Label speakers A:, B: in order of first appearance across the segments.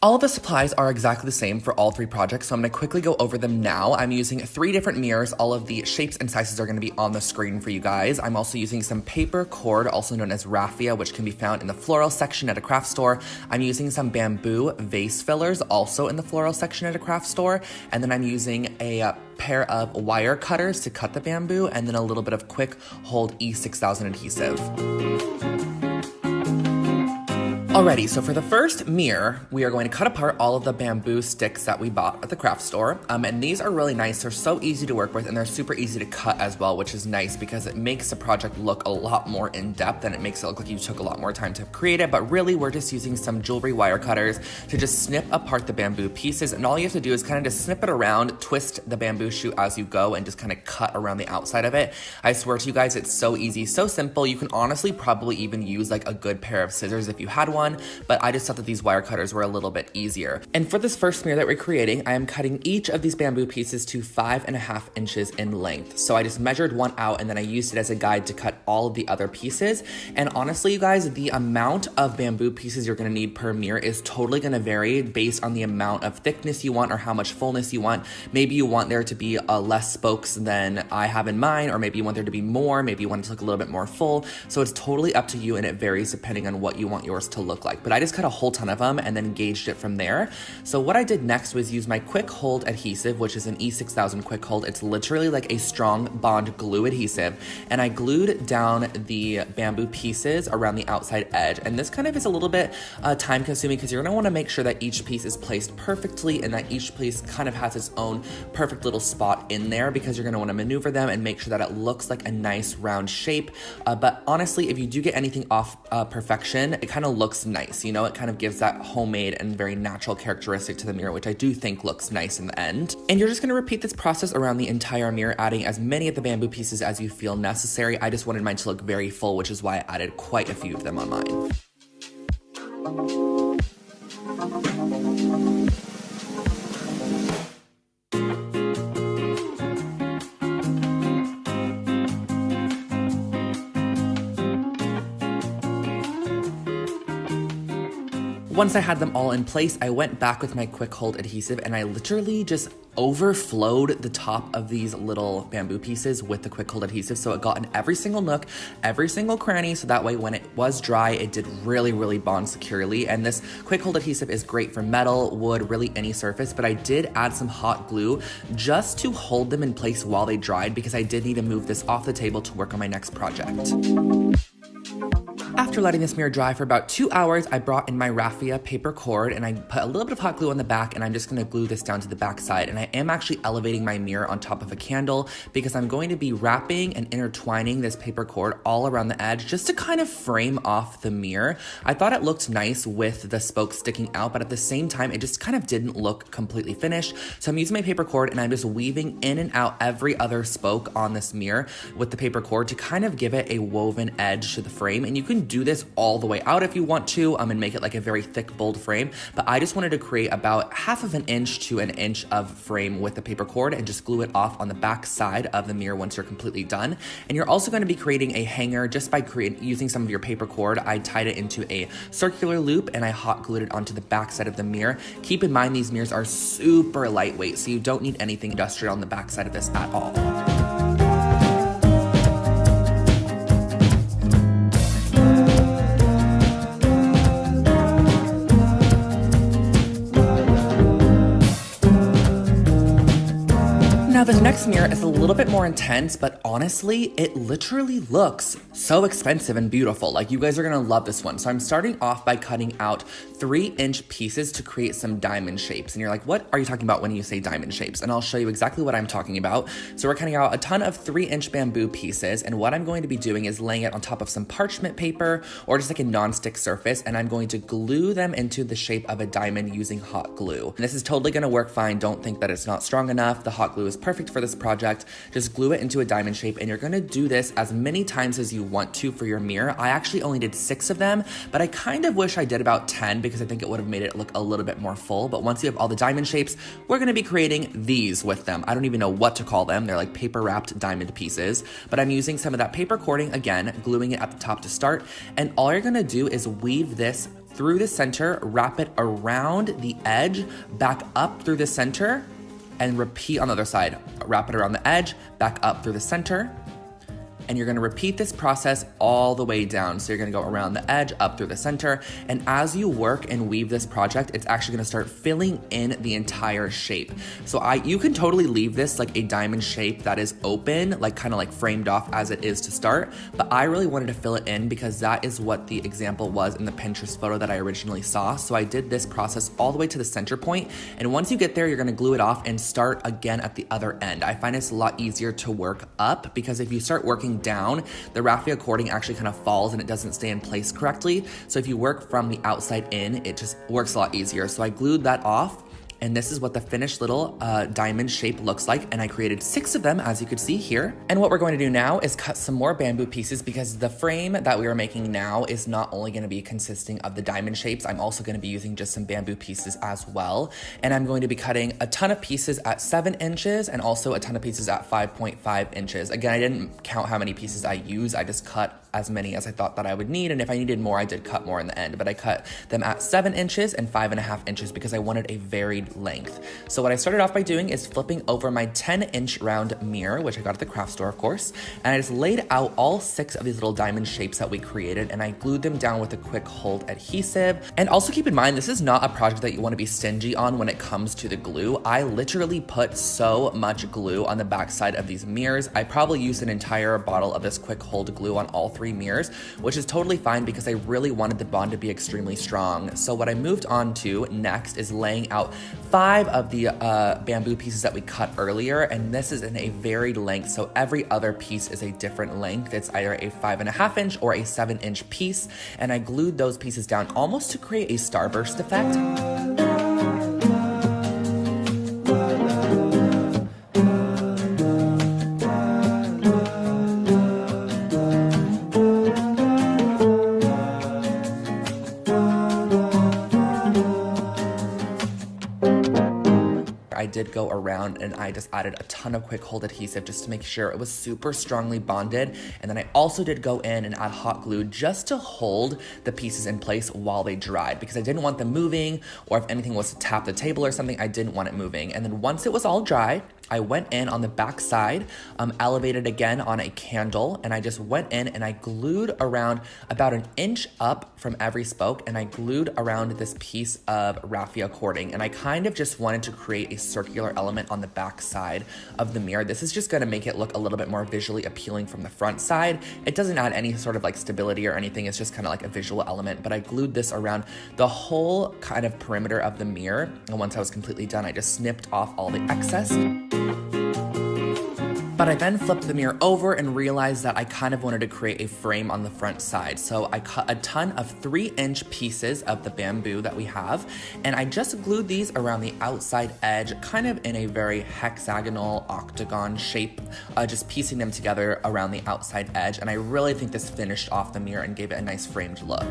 A: All of the supplies are exactly the same for all three projects, so I'm gonna quickly go over them now. I'm using 3 different mirrors. All of the shapes and sizes are gonna be on the screen for you guys. I'm also using some paper cord, also known as raffia, which can be found in the floral section at a craft store. I'm using some bamboo vase fillers, also in the floral section at a craft store. And then I'm using a pair of wire cutters to cut the bamboo, and then a little bit of quick hold E6000 adhesive. Alrighty, so for the first mirror, we are going to cut apart all of the bamboo sticks that we bought at the craft store. And these are really nice. They're so easy to work with, and they're super easy to cut as well, which is nice because it makes the project look a lot more in-depth and it makes it look like you took a lot more time to create it. But really, we're just using some jewelry wire cutters to just snip apart the bamboo pieces. And all you have to do is kind of just snip it around, twist the bamboo shoot as you go, and just kind of cut around the outside of it. I swear to you guys, it's so easy, so simple. You can honestly probably even use like a good pair of scissors if you had one. But I just thought that these wire cutters were a little bit easier. And for this first mirror that we're creating, I am cutting each of these bamboo pieces to 5.5 inches in length. So I just measured one out and then I used it as a guide to cut all of the other pieces. And honestly, you guys, the amount of bamboo pieces you're gonna need per mirror is totally gonna vary based on the amount of thickness you want or how much fullness you want. Maybe you want there to be less spokes than I have in mine, or maybe you want there to be more, maybe you want it to look a little bit more full. So it's totally up to you, and it varies depending on what you want yours to look like. But I just cut a whole ton of them and then gauged it from there. So what I did next was use my quick hold adhesive, which is an E6000 quick hold. It's literally like a strong bond glue adhesive. And I glued down the bamboo pieces around the outside edge. And this kind of is a little bit time consuming because you're gonna wanna make sure that each piece is placed perfectly and that each piece kind of has its own perfect little spot in there, because you're gonna wanna maneuver them and make sure that it looks like a nice round shape. But honestly, if you do get anything off perfection, it kind of looks nice. You know, it kind of gives that homemade and very natural characteristic to the mirror, which I do think looks nice in the end. And you're just gonna repeat this process around the entire mirror, adding as many of the bamboo pieces as you feel necessary. I just wanted mine to look very full, which is why I added quite a few of them on mine. Once I had them all in place, I went back with my quick hold adhesive and I literally just overflowed the top of these little bamboo pieces with the quick hold adhesive, so it got in every single nook, every single cranny, so that way when it was dry, it did really bond securely. And this quick hold adhesive is great for metal, wood, really any surface, but I did add some hot glue just to hold them in place while they dried, because I did need to move this off the table to work on my next project. After letting this mirror dry for about 2 hours, I brought in my raffia paper cord and I put a little bit of hot glue on the back, and I'm just gonna glue this down to the back side. And I am actually elevating my mirror on top of a candle because I'm going to be wrapping and intertwining this paper cord all around the edge just to kind of frame off the mirror. I thought it looked nice with the spokes sticking out, but at the same time, it just kind of didn't look completely finished. So I'm using my paper cord and I'm just weaving in and out every other spoke on this mirror with the paper cord to kind of give it a woven edge to the frame. And you can do this all the way out if you want to, and make it like a very thick, bold frame. But I just wanted to create about 1/2 of an inch to an inch of frame with the paper cord and just glue it off on the back side of the mirror once you're completely done. And you're also going to be creating a hanger just by using some of your paper cord. I tied it into a circular loop and I hot glued it onto the back side of the mirror. Keep in mind, these mirrors are super lightweight, so you don't need anything industrial on the back side of this at all. Now this next mirror is a little bit more intense, but honestly, it literally looks so expensive and beautiful. Like, you guys are gonna love this one. So I'm starting off by cutting out 3-inch pieces to create some diamond shapes. And you're like, what are you talking about when you say diamond shapes? And I'll show you exactly what I'm talking about. So we're cutting out a ton of 3-inch bamboo pieces. And what I'm going to be doing is laying it on top of some parchment paper or just like a non-stick surface. And I'm going to glue them into the shape of a diamond using hot glue. And this is totally gonna work fine. Don't think that it's not strong enough. The hot glue is perfect for this project. Just glue it into a diamond shape, and you're gonna do this as many times as you want to for your mirror. I actually only did 6 of them, but I kind of wish I did about 10 because I think it would have made it look a little bit more full. But once you have all the diamond shapes, we're gonna be creating these with them. I don't even know what to call them. They're like paper wrapped diamond pieces, but I'm using some of that paper cording again, gluing it at the top to start. And all you're gonna do is weave this through the center, wrap it around the edge, back up through the center, and repeat on the other side. Wrap it around the edge, back up through the center, and you're gonna repeat this process all the way down. So you're gonna go around the edge, up through the center, and as you work and weave this project, it's actually gonna start filling in the entire shape. So you can totally leave this like a diamond shape that is open, like kind of like framed off as it is to start, but I really wanted to fill it in because that is what the example was in the Pinterest photo that I originally saw. So I did this process all the way to the center point, and once you get there, you're gonna glue it off and start again at the other end. I find it's a lot easier to work up because if you start working down, the raffia cording actually kind of falls and it doesn't stay in place correctly. So if you work from the outside in, it just works a lot easier. So I glued that off, and this is what the finished little diamond shape looks like. And I created 6 of them, as you could see here. And what we're going to do now is cut some more bamboo pieces because the frame that we are making now is not only going to be consisting of the diamond shapes, I'm also going to be using just some bamboo pieces as well. And I'm going to be cutting a ton of pieces at 7 inches and also a ton of pieces at 5.5 inches. Again, I didn't count how many pieces I used. I just cut as many as I thought that I would need, and if I needed more, I did cut more in the end, but I cut them at 7 inches and 5.5 inches because I wanted a varied length. So what I started off by doing is flipping over my 10-inch round mirror, which I got at the craft store, of course, and I just laid out all 6 of these little diamond shapes that we created, and I glued them down with a quick hold adhesive. And also keep in mind, this is not a project that you want to be stingy on when it comes to the glue. I literally put so much glue on the backside of these mirrors. I probably used an entire bottle of this quick hold glue on all 3 mirrors, which is totally fine because I really wanted the bond to be extremely strong. So what I moved on to next is laying out 5 of the bamboo pieces that we cut earlier, and this is in a varied length, so every other piece is a different length. It's either a 5.5 inch or a 7-inch piece, and I glued those pieces down almost to create a starburst effect. I did go around and I just added a ton of quick hold adhesive just to make sure it was super strongly bonded. And then I also did go in and add hot glue just to hold the pieces in place while they dried because I didn't want them moving, or if anything was to tap the table or something, I didn't want it moving. And then once it was all dry, I went in on the back side, elevated again on a candle, and I just went in and I glued around about 1 inch up from every spoke, and I glued around this piece of raffia cording. And I kind of just wanted to create a circular element on the back side of the mirror. This is just gonna make it look a little bit more visually appealing from the front side. It doesn't add any sort of like stability or anything, it's just kind of like a visual element, but I glued this around the whole kind of perimeter of the mirror. And once I was completely done, I just snipped off all the excess. But I then flipped the mirror over and realized that I kind of wanted to create a frame on the front side. So I cut a ton of 3-inch pieces of the bamboo that we have, and I just glued these around the outside edge, kind of in a very hexagonal octagon shape, just piecing them together around the outside edge. And I really think this finished off the mirror and gave it a nice framed look.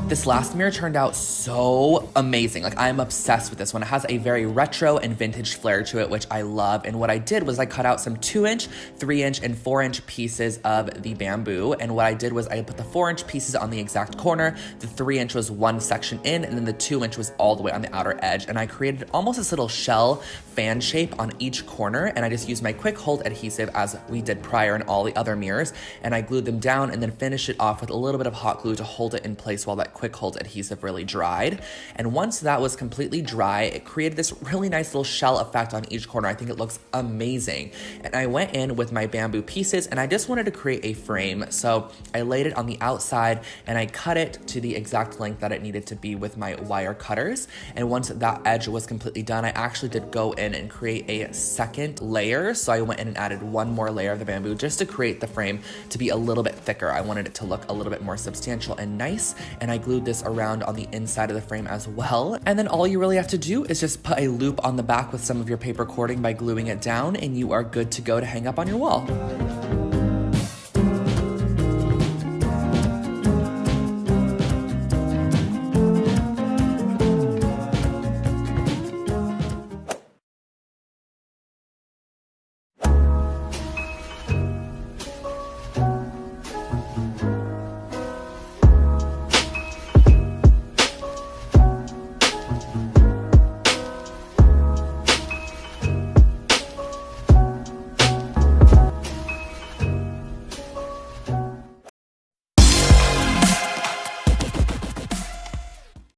A: This last mirror turned out so amazing. Like, I'm obsessed with this one. It has a very retro and vintage flair to it, which I love. And what I did was I cut out some 2-inch, 3-inch, and 4-inch pieces of the bamboo. And what I did was I put the 4-inch pieces on the exact corner, the 3-inch was one section in, and then the 2-inch was all the way on the outer edge. And I created almost this little shell fan shape on each corner. And I just used my quick hold adhesive as we did prior in all the other mirrors. And I glued them down and then finished it off with a little bit of hot glue to hold it in place while that quick hold adhesive really dried. And once that was completely dry, it created this really nice little shell effect on each corner. I think it looks amazing. And I went in with my bamboo pieces and I just wanted to create a frame. So I laid it on the outside and I cut it to the exact length that it needed to be with my wire cutters. And once that edge was completely done, I actually did go in and create a second layer. So I went in and added one more layer of the bamboo just to create the frame to be a little bit thicker. I wanted it to look a little bit more substantial and nice. And I glued this around on the inside of the frame as well. And then all you really have to do is just put a loop on the back with some of your paper cording by gluing it down, and you are good to go to hang up on your wall.